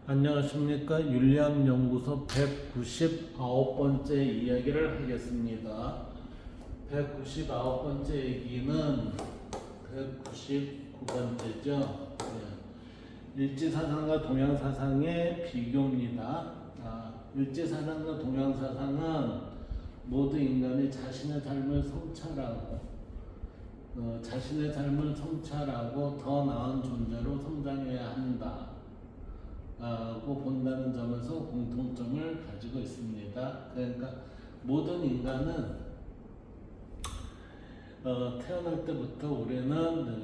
안녕하십니까. 윤리학연구소 199번째 이야기를 하겠습니다. 199번째 얘기는 199번째죠. 일지사상과 동양사상의 비교입니다. 일지사상과 동양사상은 모두 인간이 자신의 삶을 성찰하고 더 나은 존재로 성장해야 한다 고 본다는 점에서 공통점을 가지고 있습니다. 그러니까 모든 인간은 태어날 때부터 우리는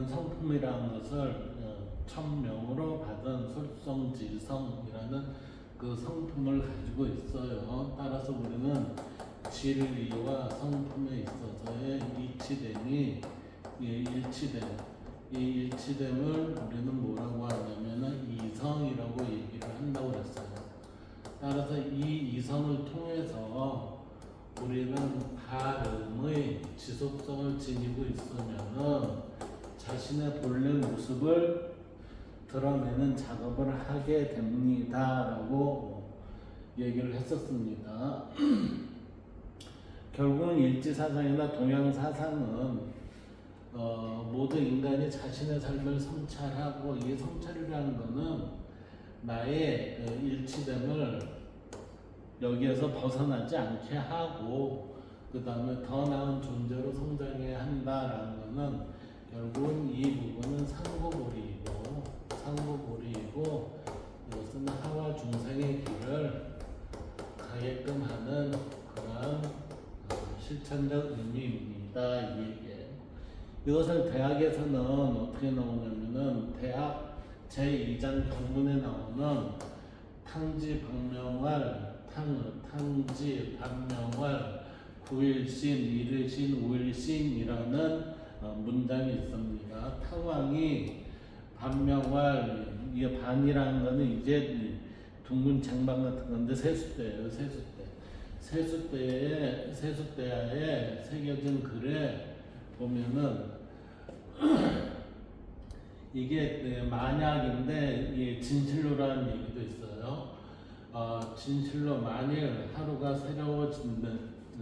성품이라는 것을 천명으로 받은 솔성지성이라는 그 성품을 가지고 있어요. 따라서 우리는 진리와 성품에 있어서의 이 일치됨을 우리는 뭐라고 하냐면은 이성이라고 얘기를 한다고 그랬어요. 따라서 이 이성을 통해서 우리는 발음의 지속성을 지니고 있으면은 자신의 본래 모습을 드러내는 작업을 하게 됩니다라고 얘기를 했었습니다. 결국은 일지사상이나 동양사상은 모든 인간이 자신의 삶을 성찰하고, 이 성찰이라는 것은 나의 일치됨을 여기에서 벗어나지 않게 하고 그 다음에 더 나은 존재로 성장해야 한다라는 것은 결국은 이 부분은 상고보리이고 이것은 하와 중생의 길을 가게끔 하는 그런 실천적 의미입니다. 이 얘기예요. 이것을 대학에서는 어떻게 나오냐면은 대학 제2장 경문에 나오는 탕지 반명활 구일신 일일신 우일신이라는 문장이 있습니다. 탕왕이 반명활, 이게 반이라는 거는 이제 둥근 쟁반 같은 건데 세숫대예요. 세숫대에 새겨진 글에 보면은 이게 만약인데 진실로라는 얘기도 있어요. 진실로 만일 하루가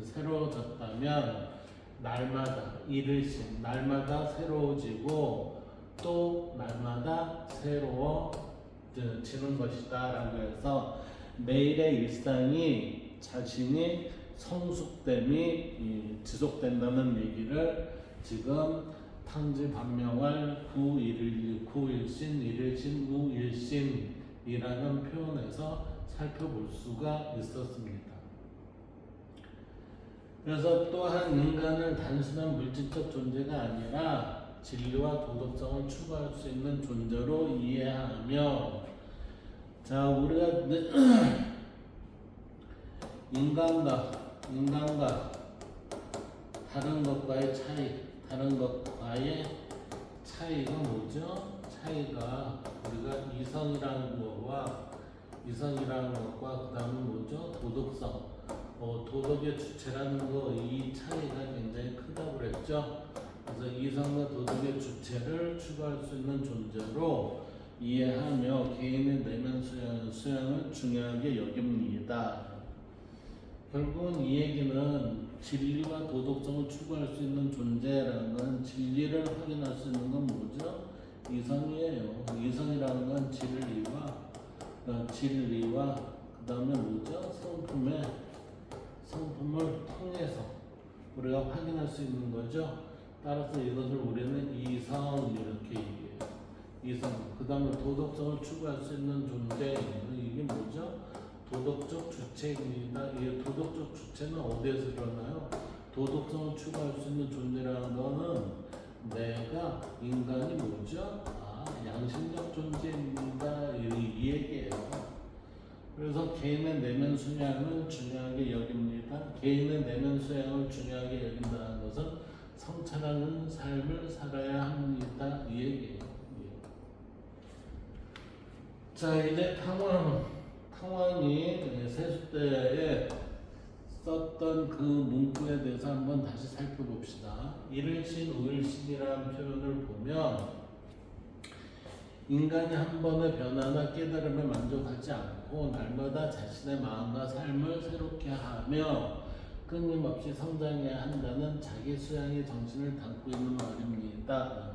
새로워졌다면 날마다 새로워지고 또 날마다 새로워지는 것이다라고 해서 매일의 일상이 자신이 성숙됨이 지속된다는 얘기를 지금 탕지 반명활 구일신 일일신 우일신이라는 표현에서 살펴볼 수가 있었습니다. 그래서 또한 인간을 단순한 물질적 존재가 아니라 진리와 도덕성을 추구할 수 있는 존재로 이해하며, 자, 우리가 인간과 다른 것과의 차이가 뭐죠? 차이가 우리가 이성이라는 것과 그 다음에 뭐죠? 도덕성, 도덕의 주체라는 거, 이 차이가 굉장히 크다고 그랬죠? 그래서 이성과 도덕의 주체를 추구할 수 있는 존재로 이해하며 개인의 내면 수양을 중요하게 여깁니다. 결국은 이 얘기는 진리와 도덕성을 추구할 수 있는 존재라는 건, 진리를 확인할 수 있는 건 뭐죠? 이성이에요. 이성이라는 건 진리와 그 다음에 뭐죠? 성품을 통해서 우리가 확인할 수 있는 거죠. 따라서 이것을 우리는 이성 이렇게 얘기해요. 이성. 그 다음에 도덕성을 추구할 수 있는 존재, 이게 뭐죠? 도덕적 주체입니다. 이 도덕적 주체는 어디에서 일어나요? 도덕성을 추구할 수 있는 존재라는 거는 내가, 인간이 뭐죠? 양심적 존재입니다. 이 얘기예요. 그래서 개인의 내면 수양을 중요하게 여깁니다. 개인의 내면 수양을 중요하게 여긴다는 것은 성찰하는 삶을 살아야 합니다. 이 얘기예요. 자, 이제 탕왕이 세숫대에 썼던 그 문구에 대해서 한번 다시 살펴봅시다. 일일신, 우일신이라는 표현을 보면 인간이 한 번의 변화나 깨달음에 만족하지 않고 날마다 자신의 마음과 삶을 새롭게 하며 끊임없이 성장해야 한다는 자기 수양의 정신을 담고 있는 말입니다.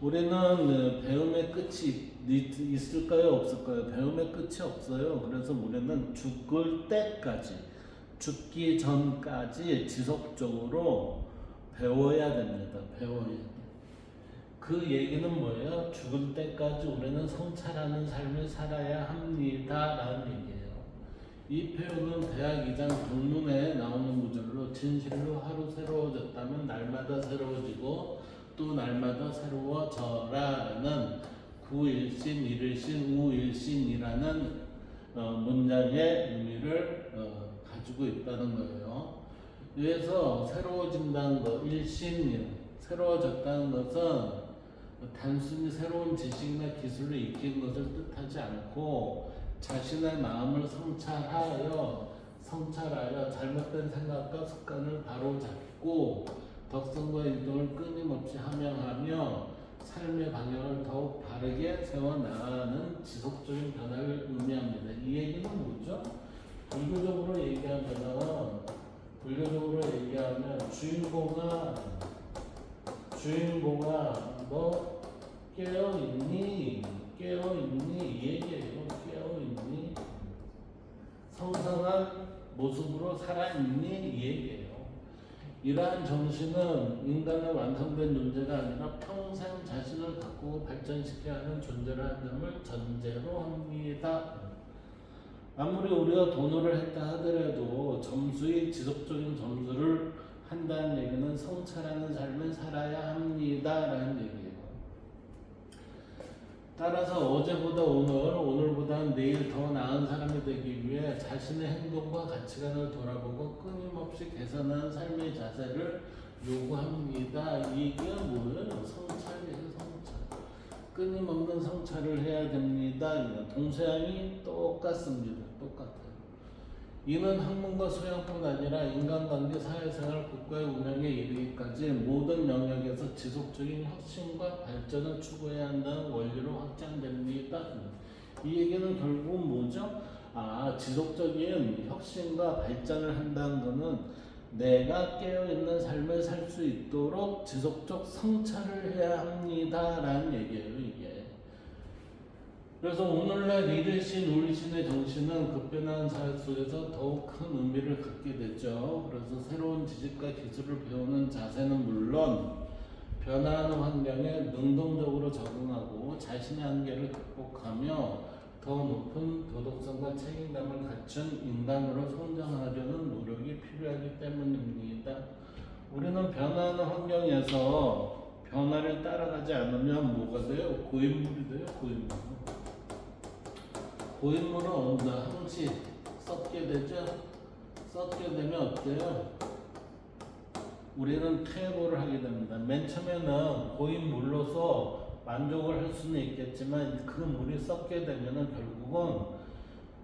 우리는 배움의 끝이 있을까요? 없을까요? 배움의 끝이 없어요. 그래서 우리는 죽을 때까지, 죽기 전까지 지속적으로 배워야 됩니다. 배워야 돼요. 그 얘기는 뭐예요? 죽을 때까지 우리는 성찰하는 삶을 살아야 합니다. 라는 얘기예요. 이 표현은 대학 2장 본문에 나오는 구절로 진실로 하루 새로워졌다면 날마다 새로워지고 또 날마다 새로워져라라는 구일신, 일일신, 우일신이라는 문장의 의미를 가지고 있다는 거예요. 그래서 새로워진다는 것, 일신, 새로워졌다는 것은 단순히 새로운 지식이나 기술을 익힌 것을 뜻하지 않고 자신의 마음을 성찰하여 잘못된 생각과 습관을 바로잡고 덕성과 인동을 끊임없이 함양하며 삶의 방향을 더욱 바르게 세워나가는 지속적인 변화를 의미합니다. 이 얘기는 뭐죠? 불교적으로 얘기하면 주인공아 너 깨어있니? 이 얘기예요. 깨어있니? 성성한 모습으로 살아있니? 이 얘기예요. 이러한 정신은 인간의 완성된 존재가 아니라 평생 자신을 가꾸고 발전시켜야 하는 존재라는 점을 전제로 합니다. 아무리 우리가 돈을 했다 하더라도 지속적인 점수를 한다는 얘기는 성찰하는 삶을 살아야 합니다라는 얘기예요. 따라서 어제보다 오늘보다 내일 더 나은 사람이 되기 위해 자신의 행동과 가치관을 돌아보고 끊임없이 개선하는 삶의 자세를 요구합니다. 이게 뭐예요? 성찰이에요, 성찰. 끊임없는 성찰을 해야 됩니다. 동서양이 똑같습니다. 똑같아요. 이는 학문과 소양뿐 아니라 인간관계, 사회생활, 국가의 운영에 이르기까지 모든 영역에서 지속적인 혁신과 발전을 추구해야 한다는 원리로 확장됩니다. 이 얘기는 결국은 뭐죠? 지속적인 혁신과 발전을 한다는 것은 내가 깨어있는 삶을 살 수 있도록 지속적 성찰을 해야 합니다. 라는 얘기예요, 이게. 그래서 오늘날 일일신, 우일신의 정신은 급변하는 사회 속에서 더욱 큰 의미를 갖게 됐죠. 그래서 새로운 지식과 기술을 배우는 자세는 물론 변화하는 환경에 능동적으로 적응하고 자신의 한계를 극복하며 더 높은 도덕성과 책임감을 갖춘 인간으로 성장하려는 노력이 필요하기 때문입니다. 우리는 변화하는 환경에서 변화를 따라가지 않으면 뭐가 돼요? 고인물이 돼요, 고인물. 고인물은 항시 썩게 되죠. 썩게 되면 어때요? 우리는 퇴보를 하게 됩니다. 맨 처음에는 고인물로서 만족을 할 수는 있겠지만 그 물이 썩게 되면 결국은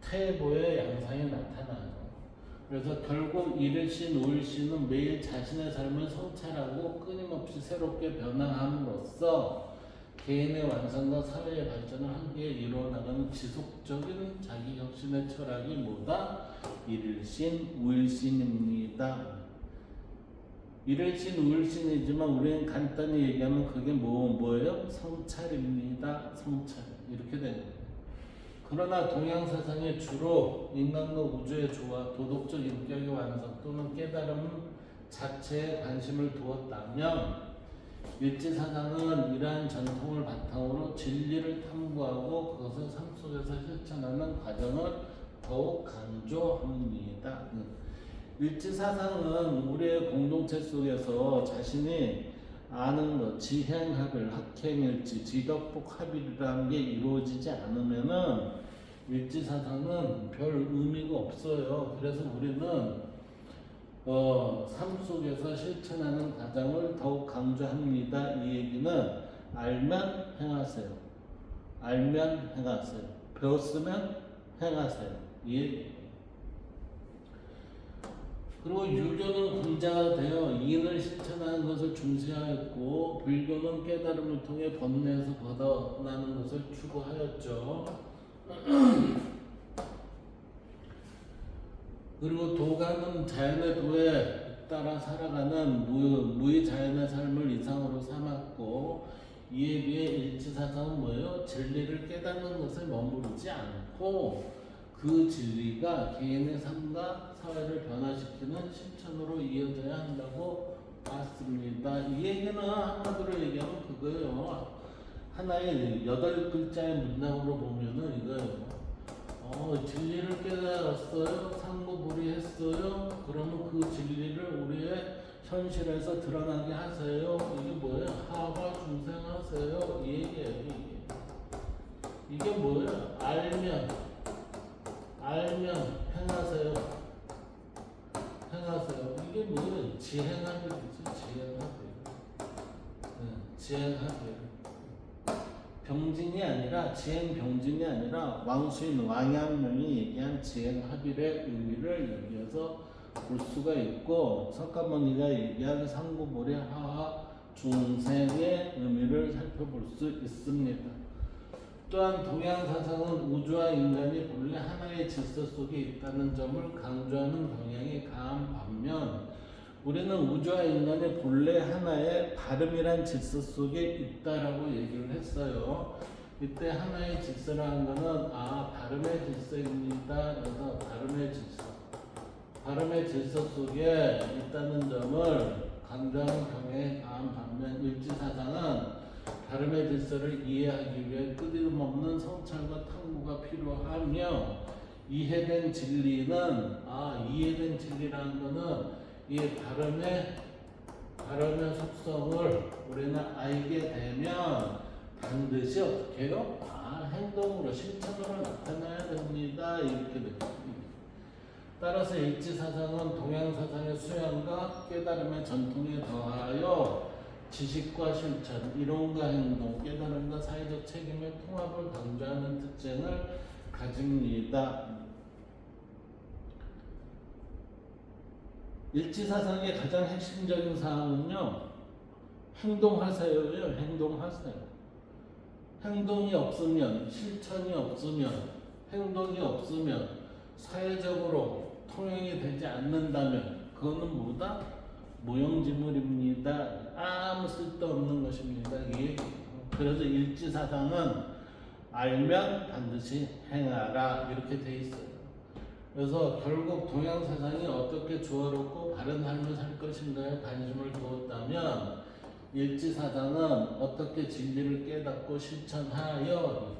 퇴보의 양상이 나타나요. 그래서 결국 일일신, 우일신은 매일 자신의 삶을 성찰하고 끊임없이 새롭게 변화함으로써 개인의 완성과 사회의 발전을 함께 이루어나가는 지속적인 자기 혁신의 철학이 뭐다? 일일신, 우일신입니다. 일일신, 우일신이지만 우리는 간단히 얘기하면 그게 뭐예요? 성찰입니다. 성찰. 이렇게 되는 거예요. 그러나 동양 사상이 주로 인간과 우주의 조화, 도덕적 인격의 완성 또는 깨달음 자체에 관심을 두었다면 일지사상은 이러한 전통을 바탕으로 진리를 탐구하고 그것을 삶 속에서 실천하는 과정을 더욱 강조합니다. 일지사상은 우리의 공동체 속에서 자신이 아는 것, 지행합일, 학행일지, 지덕복합일이라는 게 이루어지지 않으면은 일지사상은 별 의미가 없어요. 그래서 우리는 삶 속에서 실천하는 과정을 더욱 강조합니다. 이 얘기는 알면 행하세요. 알면 행하세요. 배웠으면 행하세요. 이 얘기예요. 그리고 유교는 군자가 되어 이인을 실천하는 것을 중시하였고 불교는 깨달음을 통해 번뇌에서 벗어나는 것을 추구하였죠. 그리고 도가는 자연의 도에 따라 살아가는 무의자연의 삶을 이상으로 삼았고 이에 비해 일지사상은 뭐예요? 진리를 깨닫는 것에 머무르지 않고 그 진리가 개인의 삶과 사회를 변화시키는 실천으로 이어져야 한다고 봤습니다. 이 얘기는 한마디로 얘기하면 그거예요. 하나의 8글자의 문장으로 보면은 이거예요. 진리를 깨달았어요. 상부불이했어요. 그러면 그 진리를 우리의 현실에서 드러나게 하세요. 이게 뭐예요? 하와 중생하세요. 이 얘기예요. 이게 뭐예요? 알면 행하세요. 이게 뭐예요? 지행하기지. 지행하기. 병진이 아니라 지행병진이 아니라 왕수인 왕양명이 얘기한 지행합일의 의미를 여기에서 볼 수가 있고 석가모니가 얘기한 상부불의 하와 중생의 의미를 살펴볼 수 있습니다. 또한 동양사상은 우주와 인간이 본래 하나의 질서 속에 있다는 점을 강조하는 경향이 강한 반면 우리는 우주와 인간의 본래 하나의 발음이란 질서 속에 있다라고 얘기를 했어요. 이때 하나의 질서라는 것은 발음의 질서입니다. 그래서 발음의 질서 속에 있다는 점을 강조하는 경향이 강한 반면 일지사상은 발음의 질서를 이해하기 위해 끊임없는 성찰과 탐구가 필요하며 이해된 진리라는 것은 이 발음의 속성을 우리는 알게 되면 반드시 어떻게 해요? 행동으로, 실천으로 나타나야 됩니다. 이렇게 됩니다. 따라서 일지사상은 동양사상의 수양과 깨달음의 전통에 더하여 지식과 실천, 이론과 행동, 깨달음과 사회적 책임의 통합을 강조하는 특징을 가집니다. 일지사상의 가장 핵심적인 사항은요, 행동하세요예요. 행동하세요. 행동이 없으면, 실천이 없으면, 행동이 없으면, 사회적으로 통용이 되지 않는다면, 그거는 뭐다? 무용지물입니다. 아무 쓸데없는 것입니다. 그래서 일지사상은 알면 반드시 행하라 이렇게 돼 있어요. 그래서 결국 동양사상이 어떻게 조화롭고 바른 삶을 살 것인가에 관심을 두었다면 일지사상은 어떻게 진리를 깨닫고 실천하여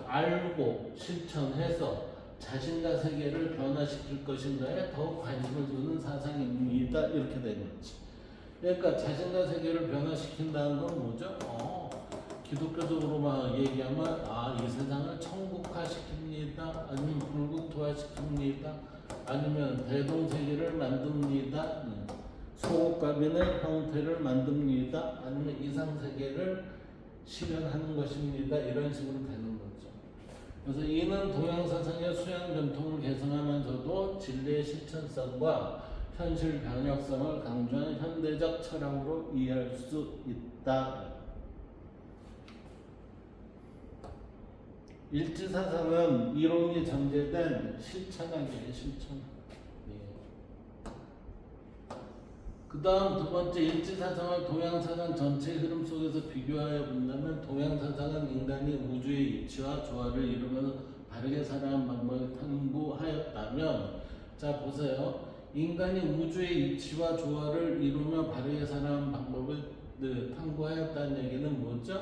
알고 실천해서 자신과 세계를 변화시킬 것인가에 더욱 관심을 두는 사상입니다. 이렇게 되는 거지. 그러니까 자신과 세계를 변화시킨다는 건 뭐죠? 기독교적으로만 얘기하면 이 세상을 천국화시킵니다. 아니면 불국토화시킵니다. 아니면 대동세계를 만듭니다. 소옥가빈의 형태를 만듭니다. 아니면 이상세계를 실현하는 것입니다. 이런 식으로 되는 거죠. 그래서 이는 동양사상의 수양 전통을 계승하면서도 진리의 실천성과 현실 변혁성을 강조하는 현대적 철학으로 이해할 수 있다. 일지사상은 이론이 전제된 실천학이에요. 그 다음 두 번째, 일지사상을 동양사상 전체의 흐름 속에서 비교하여 본다면 동양사상은 인간이 우주의 이치와 조화를 이루면서 바르게 살아가는 방법을 탐구하였다면, 자 보세요. 인간이 우주의 이치와 조화를 이루며 바르게 살아가는 방법을 탐구하였다는 얘기는 뭐죠?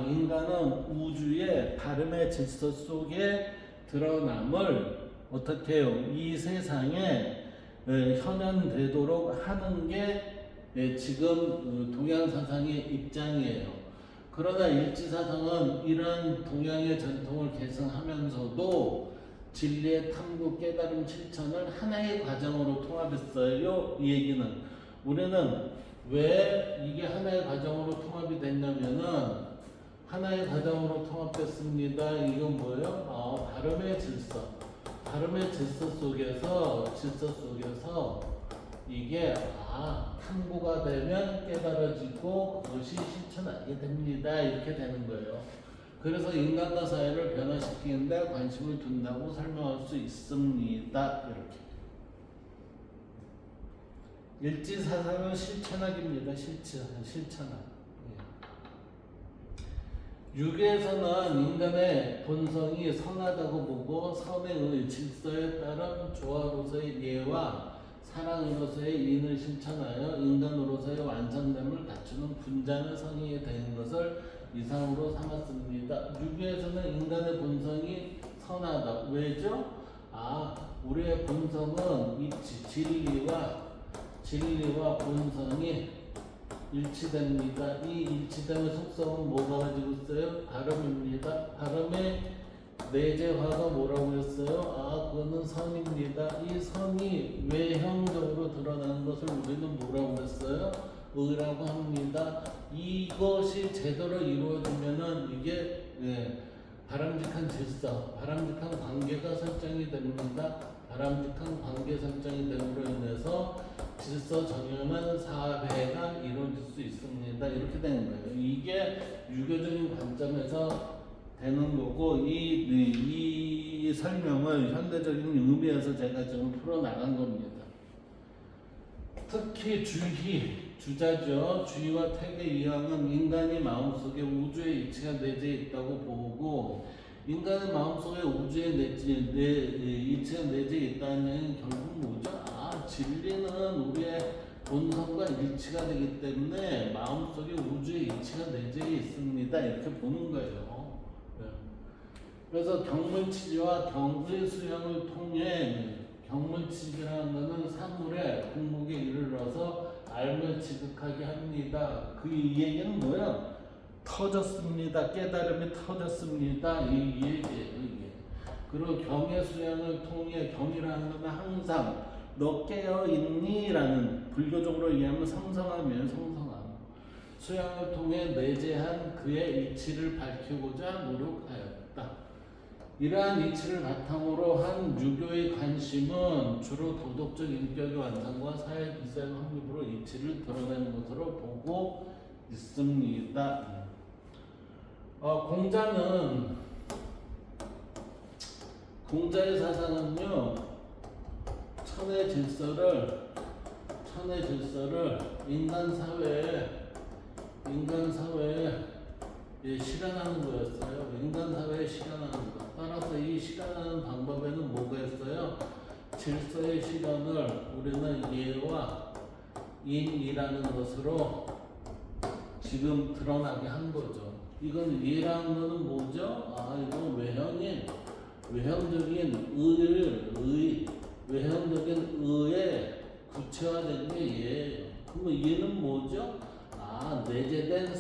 인간은 우주의 발음의 질서 속에 드러남을 어떻게 해요? 이 세상에 현현되도록 하는 게 지금 동양사상의 입장이에요. 그러나 일지사상은 이러한 동양의 전통을 계승하면서도 진리의 탐구, 깨달음, 실천을 하나의 과정으로 통합했어요. 이 얘기는 우리는 왜 이게 하나의 과정으로 통합이 됐냐면은 하나의 과정으로 통합됐습니다. 이건 뭐예요? 발음의 질서. 발음의 질서 속에서 이게 탐구가 되면 깨달아지고 그것이 실천하게 됩니다. 이렇게 되는 거예요. 그래서 인간과 사회를 변화시키는데 관심을 둔다고 설명할 수 있습니다. 이렇게. 일지사상은 실천하기입니다. 실천하기. 유교에서는 인간의 본성이 선하다고 보고 선의 질서에 따른 조화로서의 예와 사랑으로서의 인을 실천하여 인간으로서의 완성됨을 갖추는 분자는 성이 되는 것을 이상으로 삼았습니다. 유교에서는 인간의 본성이 선하다. 왜죠? 우리의 본성은 이 진리와 본성이 일치됩니다. 이 일치됨의 속성은 뭐가 가지고 있어요? 발음입니다. 발음의 내재화가 뭐라고 했어요? 그거는 선입니다. 이 선이 외형적으로 드러나는 것을 우리는 뭐라고 했어요? 의라고 합니다. 이것이 제대로 이루어지면은 이게 바람직한 질서, 바람직한 관계가 설정이 됩니다. 바람직한 관계 설정이 됨으로 인해서 질서 정연한 사회가 이루어질 수 있습니다. 이렇게 되는 거예요. 이게 유교적인 관점에서 되는 거고, 이 설명을 현대적인 의미에서 제가 지금 풀어나간 겁니다. 특히 주자죠. 주의와 태계 이항은 인간이 마음속에 우주의 이치가 내재해 있다고 보고, 인간의 마음속에 우주의 이치가 내재해 있다는 결국 뭐죠? 진리는 우리의 본성과 일치가 되기 때문에 마음속에 우주의 이치가 내재해 있습니다. 이렇게 보는 거예요. 그래서 경문치지와 경의 수양을 통해, 경문치지라는 것은 사물의 궁극에 이르러서 알을 지극하게 합니다. 이 얘기는 뭐야? 터졌습니다. 깨달음이 터졌습니다. 이 얘기예요. 이게. 그리고 경의 수양을 통해, 경이라는 것은 항상 너 깨어있니? 라는, 불교적으로 이해하면 성성함이에요. 성성함. 수양을 통해 내재한 그의 이치를 밝히고자 노력하였다. 이러한 이치를 바탕으로 한 유교의 관심은 주로 도덕적 인격의 완성과 사회 기생 확립으로 이치를 드러내는 것으로 보고 있습니다. 공자의 사상은요, 천의 질서를 인간 사회에 실현하는 거였어요. 인간 사회에 실현하는 것. 따라서 이 실현하는 방법에는 뭐가 있어요? 질서의 실현을 우리는 예와 인이라는 것으로 지금 드러나게 한 거죠. 이건 예라는 거는 뭐죠? 이건 외형적인 의에 구체화된 게 예예요. 그럼 얘는 뭐죠? 내재된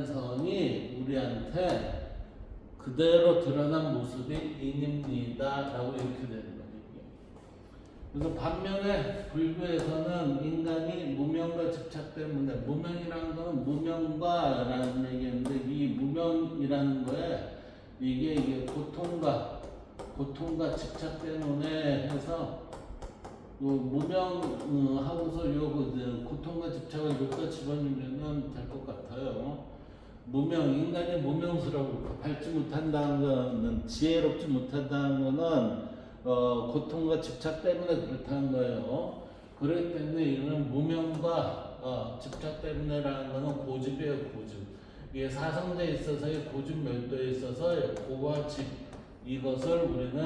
선이 우리한테 그대로 드러난 모습이 인입니다. 라고 이렇게 되는 거예요. 그래서 반면에 불교에서는 인간이 무명과 집착 때문에, 무명이라는 거는 무명과라는 얘기인데, 이 무명이라는 거에 이게 고통과 집착 때문에 해서 무명하고서 고통과 집착을 여기다 집어넣으면 될 것 같아요. 인간이 무명스러워 밟지 못한다는 거는, 지혜롭지 못한다는 거는 고통과 집착 때문에 그렇다는 거예요. 그렇기 때문에 이는 무명과 집착 때문에라는 거는 고집이에요. 고집. 이게 사성제에 있어서의 고집 멸도에 있어서 고와 집, 이것을 우리는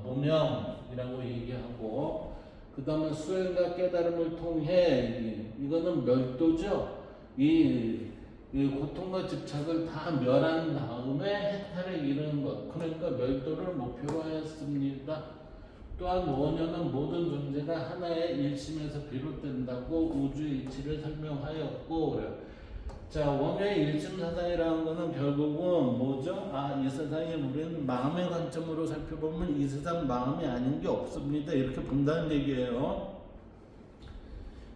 무명이라고 얘기하고, 그 다음에 수행과 깨달음을 통해, 이거는 멸도죠. 이 고통과 집착을 다 멸한 다음에 해탈에 이르는 것, 그러니까 멸도를 목표로 하였습니다. 또한 원효는 모든 존재가 하나의 일심에서 비롯된다고 우주의 이치를 설명하였고, 자, 원효의 일심 사상이라는 것은 결국은 뭐죠? 이 세상에 우리는 마음의 관점으로 살펴보면 이 세상 마음이 아닌 게 없습니다. 이렇게 본다는 얘기예요.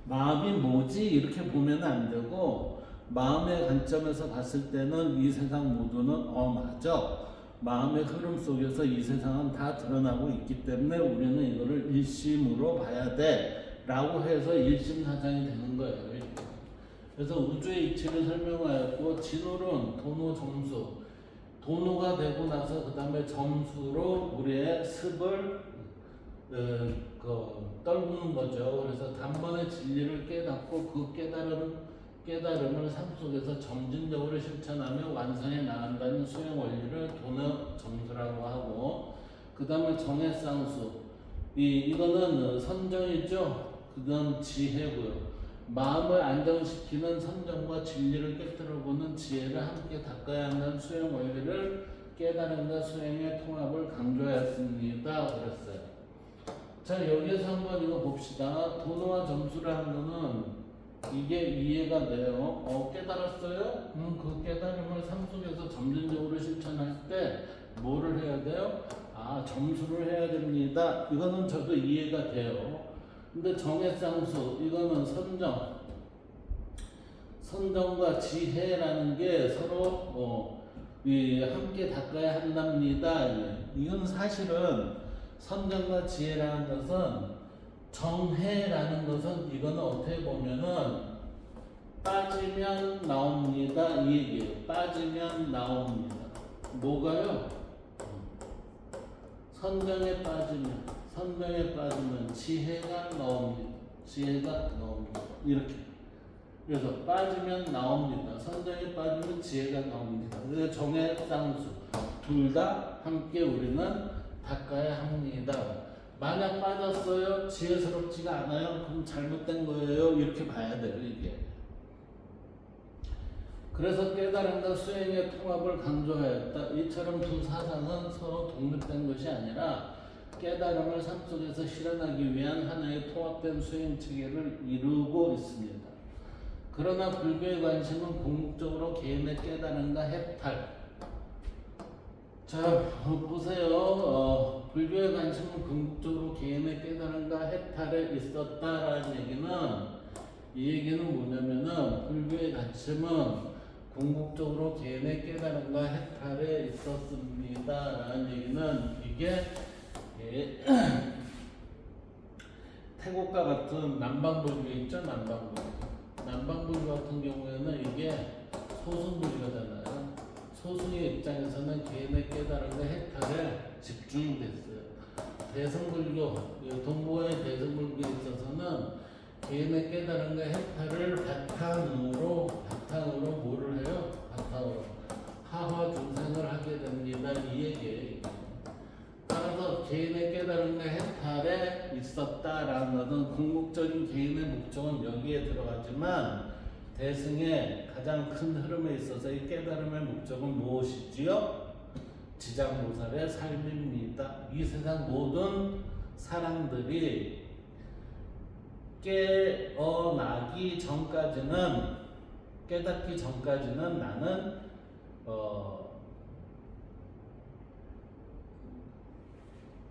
마음이 뭐지? 이렇게 보면 안 되고, 마음의 관점에서 봤을 때는 이 세상 모두는 맞아. 마음의 흐름 속에서 이 세상은 다 드러나고 있기 때문에 우리는 이거를 일심으로 봐야 돼 라고 해서 일심사상이 되는 거예요. 그래서 우주의 이치를 설명하였고 진홀은 도노 점수, 도노가 되고 나서 그 다음에 점수로 우리의 습을 떨구는 거죠. 그래서 단번에 진리를 깨닫고 그 깨달음을 삶 속에서 점진적으로 실천하며 완성해 나간다는 수행 원리를 도노 점수라고 하고, 그 다음에 정의 쌍수, 이거는 선정이죠. 그건 지혜고요. 마음을 안정시키는 선정과 진리를 깨뜨려보는 지혜를 함께 닦아야 한다는 수행 원리를 깨달음과 수행의 통합을 강조하였습니다. 그랬어요. 자, 여기에서 한번 이거 봅시다. 도노와 점수라는 거는 이게 이해가 돼요. 깨달았어요? 그 깨달음을 삶 속에서 점진적으로 실천할 때 뭐를 해야 돼요? 점수를 해야 됩니다. 이거는 저도 이해가 돼요. 근데 정해쌍수, 이거는 선정과 지혜라는 게 서로 함께 닦아야 한답니다. 이건 사실은 선정과 지혜라는 것은, 정해라는 것은 이거는 어떻게 보면은 빠지면 나옵니다 이 얘기예요. 빠지면 나옵니다. 뭐가요? 선정에 빠지면 지혜가 나옵니다. 이렇게. 그래서 빠지면 나옵니다. 선정에 빠지면 지혜가 나옵니다. 그래서 정의 쌍수 둘 다 함께 우리는 닦아야 합니다. 만약 빠졌어요, 지혜스럽지가 않아요, 그럼 잘못된 거예요. 이렇게 봐야 돼요, 이게. 그래서 깨달음과 수행의 통합을 강조하였다. 이처럼 두 사상은 서로 독립된 것이 아니라 깨달음을 삶 속에서 실현하기 위한 하나의 통합된 수행 체계를 이루고 있습니다. 그러나 불교의 관심은 궁극적으로 개인의 깨달음과 해탈. 자, 보세요. 불교의 관심은 궁극적으로 개인의 깨달음과 해탈에 있었다라는 얘기는, 이 얘기는 뭐냐면은 불교의 관심은 궁극적으로 개인의 깨달음과 해탈에 있었습니다라는 얘기는, 이게 태국과 같은 남방불교 있죠? 남방불교 같은 경우에는 이게 소승불교잖아요. 소승의 입장에서는 개인의 깨달음과 해탈에 집중이 됐어요. 대승불교, 동보의 대승불교에 있어서는 개인의 깨달음과 해탈을 바탕으로 뭐를 해요? 바탕으로 하화 중생을 하게 됩니다. 이 얘기예요. 따라서 개인의 깨달음과 해탈에 있었다라는 것은 궁극적인 개인의 목적은 여기에 들어가지만, 대승의 가장 큰 흐름에 있어서 이 깨달음의 목적은 무엇이지요? 지장보살의 삶입니다. 이 세상 모든 사람들이 깨닫기 전까지는 나는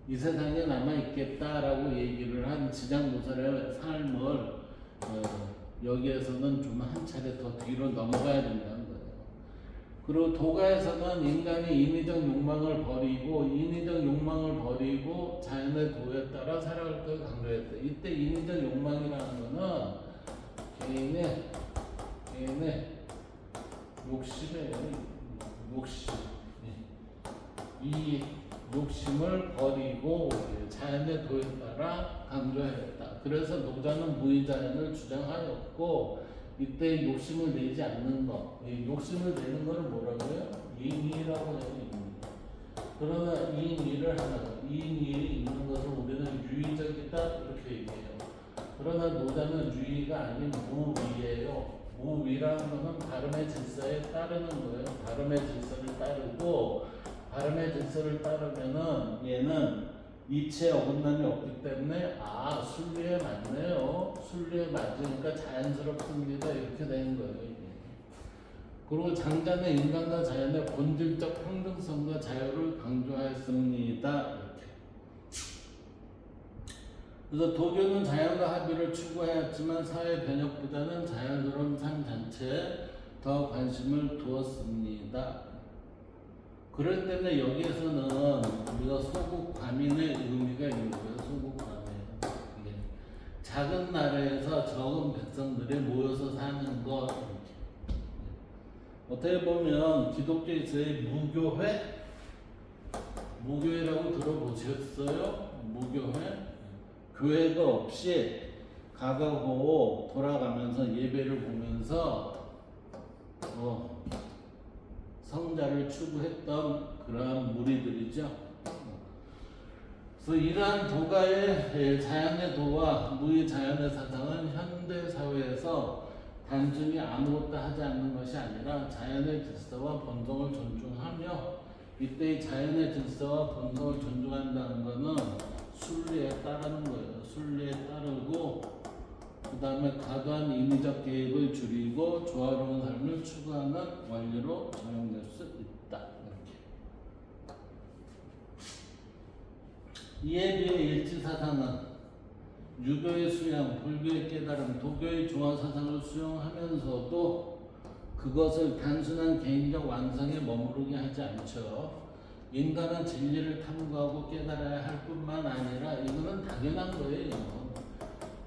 이 세상에 남아있겠다라고 얘기를 한 지장보살의 삶을 여기에서는 좀 한 차례 더 뒤로 넘어가야 된다는 거예요. 그리고 도가에서는 인간이 인위적 욕망을 버리고 자연의 도에 따라 살아갈 걸 강조했대. 이때 인위적 욕망이라는 거는 개인의 욕심이에요. 이 욕심을 버리고 자연의 도에 따라 강조하였다. 그래서 노자는 무의자연을 주장하였고, 이때 욕심을 내지 않는 것, 욕심을 내는 것을 뭐라고요? 이인이라고 해요. 그러나 이인이를 이인이 있는 것을 우리는 유의적이다 이렇게 얘기해요. 그러나 노자는 유의가 아닌 무위예요. 무위라는 것은 발음의 질서에 따르는 거예요. 발음의 질서를 따르고, 발음의 질서를 따르면은 얘는 이치에 어긋남이 없기 때문에 순리에 맞네요. 순리에 맞으니까 자연스럽습니다. 이렇게 되는 거예요. 이게. 그리고 장자는 인간과 자연의 본질적 평등성과 자유를 강조하였습니다. 이렇게. 그래서 도교는 자연과 합의를 추구하였지만 사회 변혁보다는 자연스러운 삶 자체에 더 관심을 두었습니다. 그렇기 때문에 여기에서는 우리가 소국 과민의 의미가 있는 거예요. 소국 과민. 이게 작은 나라에서 적은 백성들이 모여서 사는 것. 어떻게 보면 기독교에서의 무교회? 무교회라고 들어보셨어요? 무교회? 교회가 없이 가가고 돌아가면서 예배를 보면서 성자를 추구했던 그러한 무리들이죠. 그래서 이러한 도가의 자연의 도와 무의 자연의 사상은 현대 사회에서 단순히 아무것도 하지 않는 것이 아니라 자연의 질서와 본성을 존중하며 이때 자연의 질서와 본성을 존중한다는 것은 순리에 따르는 거예요. 순리에 따르고 그 다음에 과도한 인위적 개입을 줄이고 조화로운 삶을 추구하는 원리로 적용될 수 있다. 이렇게. 이에 비해 일치사상은 유교의 수양, 불교의 깨달음, 도교의 중화사상을 수용하면서도 그것을 단순한 개인적 완성에 머무르게 하지 않죠. 인간은 진리를 탐구하고 깨달아야 할 뿐만 아니라 이거는 당연한 거예요.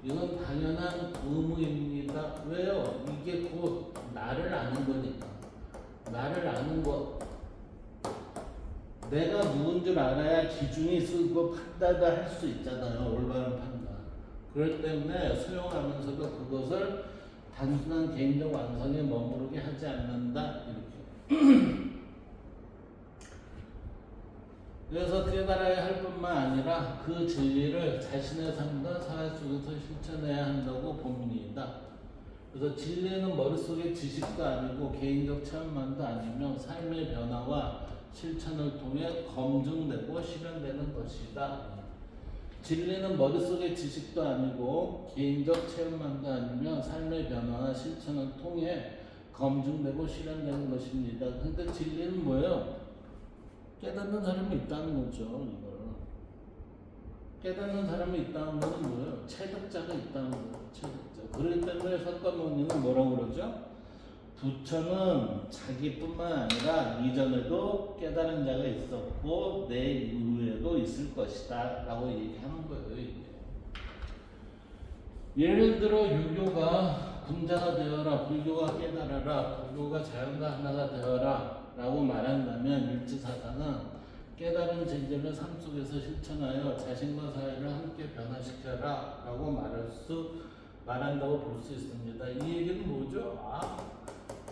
이건 당연한 의무입니다. 왜요? 이게 곧 나를 아는 거니까. 나를 아는 것. 내가 누군줄 알아야 기준이 쓰고 판단을 할 수 있잖아요. 올바른 판단. 그렇기 때문에 수용하면서도 그것을 단순한 개인적 완성에 머무르게 하지 않는다. 이렇게. 그래서 깨달아야 할 뿐만 아니라 그 진리를 자신의 삶과 사회 속에서 실천해야 한다고 봅니다. 그래서 진리는 머릿속의 지식도 아니고 개인적 체험만도 아니며 삶의 변화와 실천을 통해 검증되고 실현되는 것이다. 진리는 머릿속의 지식도 아니고 개인적 체험만도 아니며 삶의 변화와 실천을 통해 검증되고 실현되는 것입니다. 근데 진리는 뭐예요? 깨닫는 사람이 있다는 거죠. 이걸 깨닫는 사람이 있다는 것은 뭐예요? 체득자가 있다는 거예요. 체득자. 그렇기 때문에 석가모니는 뭐라고 그러죠? 부처는 자기뿐만 아니라 이전에도 깨달은 자가 있었고 내 이후에도 있을 것이다 라고 얘기하는 거예요. 이게. 예를 들어 유교가 군자가 되어라, 불교가 깨달아라, 불교가 자연과 하나가 되어라 라고 말한다면 일치사상은 깨달은 진리를 삶 속에서 실천하여 자신과 사회를 함께 변화시켜라 라고 말한다고 볼 수 있습니다. 이 얘기는 뭐죠?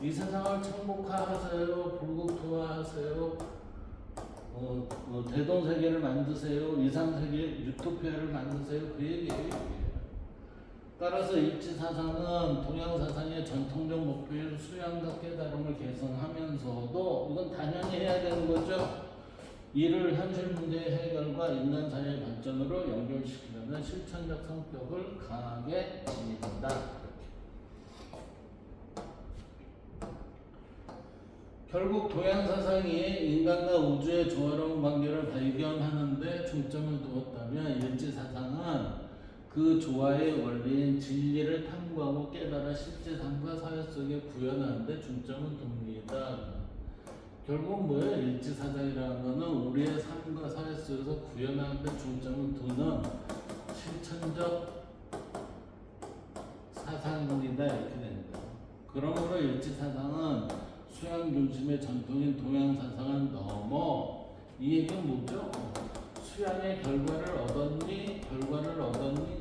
이 세상을 천국화하세요, 불국토화하세요, 대동세계를 만드세요, 이상세계 유토피아를 만드세요. 그 얘기예요. 따라서 일치사상은 동양사상의 전통적 목표인 수양과 깨달음을 계승하면서도 이건 당연히 해야 되는 거죠. 이를 현실 문제의 해결과 인간사회의 발전으로 연결시키려는 실천적 성격을 강하게 지닌다. 결국 동양사상이 인간과 우주의 조화로운 관계를 발견하는 데 중점을 두었다면 일치사상은 그 조화의 원리인 진리를 탐구하고 깨달아 실제 삶과 사회 속에 구현하는 데 중점을 둡니다. 결국 뭐예요? 일치사상이라는 것은 우리의 삶과 사회 속에서 구현하는 데 중점을 두는 실천적 사상입니다. 이렇게 됩니다. 그러므로 일치사상은 수양 중심의 전통인 동양사상을 넘어 이 얘기는 뭐죠? 수양의 결과를 얻었니?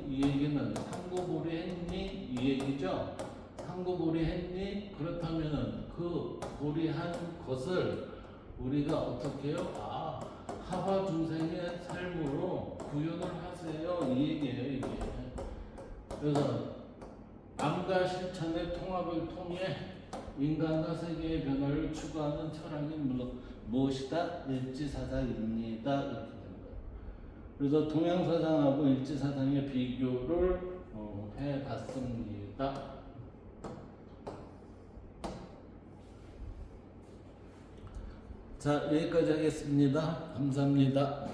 이 얘기는 탐구보리 했니? 이 얘기죠. 탐구보리 했니? 그렇다면은 그 보리한 것을 우리가 어떻게 해요? 하화 중생의 삶으로 구현을 하세요. 이 얘기예요. 이게. 그래서 암과 실천의 통합을 통해 인간과 세계의 변화를 추구하는 철학이 무엇이다? 일치사상입니다. 이렇게 됩니다. 그래서 동양사상하고 일치사상의 비교를 해봤습니다. 자, 여기까지 하겠습니다. 감사합니다.